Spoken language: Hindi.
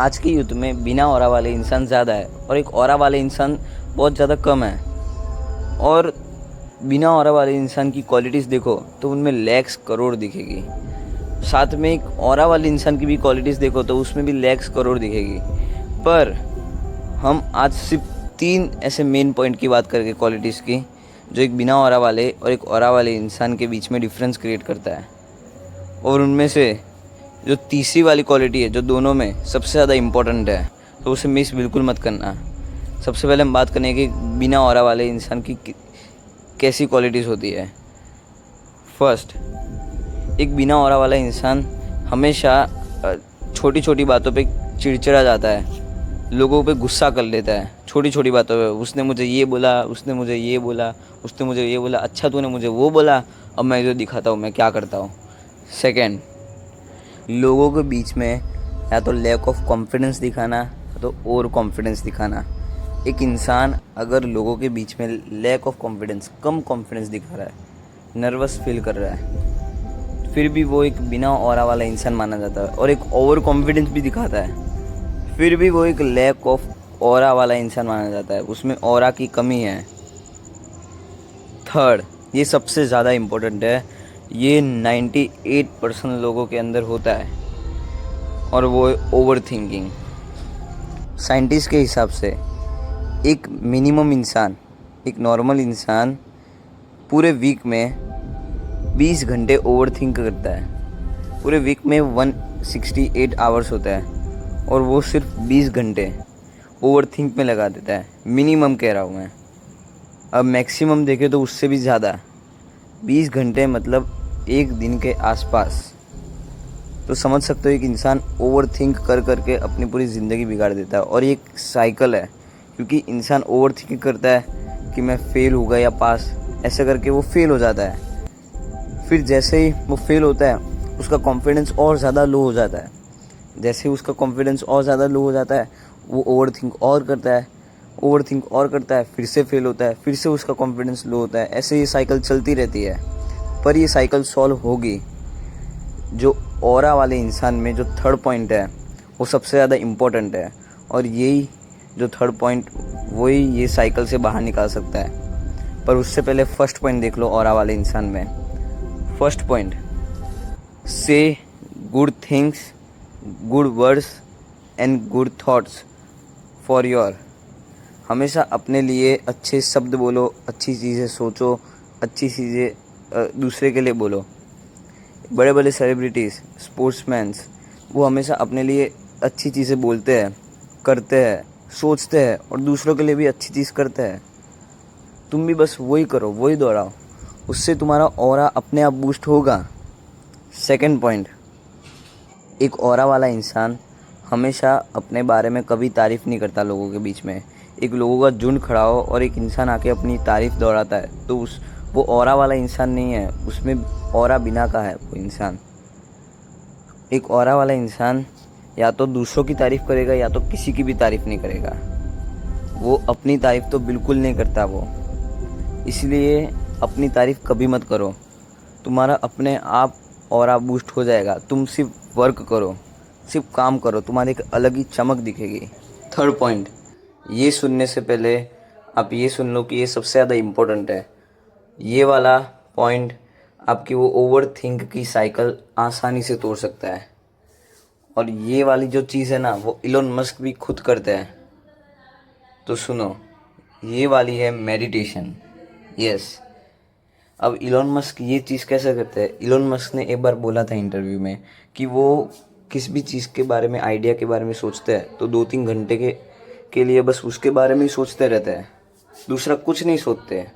आज के युग में बिना ऑरा वाले इंसान ज़्यादा है और एक ऑरा वाले इंसान बहुत ज़्यादा कम है। और बिना ऑरा वाले इंसान की क्वालिटीज़ देखो तो उनमें लैक्स करोड़ दिखेगी। साथ में एक ऑरा वाले इंसान की भी क्वालिटीज़ देखो तो उसमें भी लैक्स करोड़ दिखेगी। पर हम आज सिर्फ 3 ऐसे मेन पॉइंट की बात करेंगे क्वालिटीज़ की, जो एक बिना ऑरा वाले और एक ऑरा वाले इंसान के बीच में डिफरेंस क्रिएट करता है। और उनमें से जो तीसरी वाली क्वालिटी है, जो दोनों में सबसे ज़्यादा इम्पोर्टेंट है, तो उसे मिस बिल्कुल मत करना। सबसे पहले हम बात करेंगे कि बिना ऑरा वाले इंसान की कैसी क्वालिटीज़ होती है। फर्स्ट, एक बिना ऑरा वाला इंसान हमेशा छोटी छोटी बातों पे चिड़चिड़ा जाता है, लोगों पे गुस्सा कर लेता है छोटी छोटी बातों पे। उसने मुझे ये बोला, उसने मुझे ये बोला, उसने मुझे ये बोला, अच्छा तूने मुझे वो बोला, अब मैं जो दिखाता हूँ मैं क्या करता हूँ। सेकेंड, लोगों के बीच में या तो लैक ऑफ कॉन्फिडेंस दिखाना या तो ओवर कॉन्फिडेंस दिखाना। एक इंसान अगर लोगों के बीच में लैक ऑफ कॉन्फिडेंस, कम कॉन्फिडेंस दिखा रहा है, नर्वस फील कर रहा है, फिर भी वो एक बिना ऑरा वाला इंसान माना जाता है। और एक ओवर कॉन्फिडेंस भी दिखाता है, फिर भी वो एक लैक ऑफ ऑरा वाला इंसान माना जाता है, उसमें ऑरा की कमी है। थर्ड, ये सबसे ज़्यादा इम्पोर्टेंट है, ये 98% लोगों के अंदर होता है, और वो है ओवर थिंकिंग। साइंटिस्ट के हिसाब से एक मिनिमम इंसान, एक नॉर्मल इंसान पूरे वीक में 20 घंटे ओवर थिंक करता है। पूरे वीक में 168 आवर्स होता है और वो सिर्फ 20 घंटे ओवर थिंक में लगा देता है। मिनिमम कह रहा हूँ मैं, अब मैक्सिमम देखें तो उससे भी ज़्यादा। 20 घंटे मतलब एक दिन के आसपास। तो समझ सकते हो एक इंसान ओवर थिंक कर करके अपनी पूरी ज़िंदगी बिगाड़ देता है। और ये एक साइकिल है, क्योंकि इंसान ओवर थिंक करता है कि मैं फेल होगा या पास, ऐसे करके वो फेल हो जाता है। फिर जैसे ही वो फेल होता है उसका कॉन्फिडेंस और ज़्यादा लो हो जाता है। जैसे ही उसका कॉन्फिडेंस और ज़्यादा लो हो जाता है, वो ओवर थिंक और करता है, ओवर थिंक और करता है, फिर से फेल होता है, फिर से उसका कॉन्फिडेंस लो होता है। ऐसे ये साइकिल चलती रहती है। पर ये साइकिल सॉल्व होगी। जो ऑरा वाले इंसान में जो थर्ड पॉइंट है वो सबसे ज़्यादा इम्पोर्टेंट है, और यही जो थर्ड पॉइंट वही ये साइकिल से बाहर निकाल सकता है। पर उससे पहले फर्स्ट पॉइंट देख लो ऑरा वाले इंसान में। फर्स्ट पॉइंट, से good things, good words and good thoughts for your. हमेशा अपने लिए अच्छे शब्द बोलो, अच्छी चीज़ें सोचो, अच्छी चीज़ें दूसरे के लिए बोलो। बड़े बड़े सेलिब्रिटीज़, स्पोर्ट्समैन्स, वो हमेशा अपने लिए अच्छी चीज़ें बोलते हैं, करते हैं, सोचते हैं और दूसरों के लिए भी अच्छी चीज़ करते हैं। तुम भी बस वही करो, वही दोहराओ, उससे तुम्हारा ऑरा अपने आप बूस्ट होगा। सेकंड पॉइंट, एक ऑरा वाला इंसान हमेशा अपने बारे में कभी तारीफ़ नहीं करता लोगों के बीच में। एक लोगों का झुंड खड़ा हो और एक इंसान आके अपनी तारीफ़ दोहराता है तो वो ऑरा वाला इंसान नहीं है, उसमें ऑरा बिना का है वो इंसान। एक ऑरा वाला इंसान या तो दूसरों की तारीफ़ करेगा या तो किसी की भी तारीफ़ नहीं करेगा। वो अपनी तारीफ़ तो बिल्कुल नहीं करता वो। इसलिए अपनी तारीफ़ कभी मत करो, तुम्हारा अपने आप ऑरा बूस्ट हो जाएगा। तुम सिर्फ वर्क करो, सिर्फ काम करो, तुम्हारी एक अलग ही चमक दिखेगी। थर्ड पॉइंट, ये सुनने से पहले आप ये सुन लो कि ये सबसे ज़्यादा इम्पोर्टेंट है। ये वाला पॉइंट आपकी वो ओवर थिंक की साइकिल आसानी से तोड़ सकता है। और ये वाली जो चीज़ है ना, वो इलोन मस्क भी खुद करते हैं। तो सुनो, ये वाली है मेडिटेशन। यस, अब इलोन मस्क ये चीज़ कैसे करते हैं। इलोन मस्क ने एक बार बोला था इंटरव्यू में कि वो किसी भी चीज़ के बारे में, आइडिया के बारे में सोचते हैं तो 2-3 घंटे के लिए बस उसके बारे में ही सोचते रहते हैं, दूसरा कुछ नहीं सोचते हैं।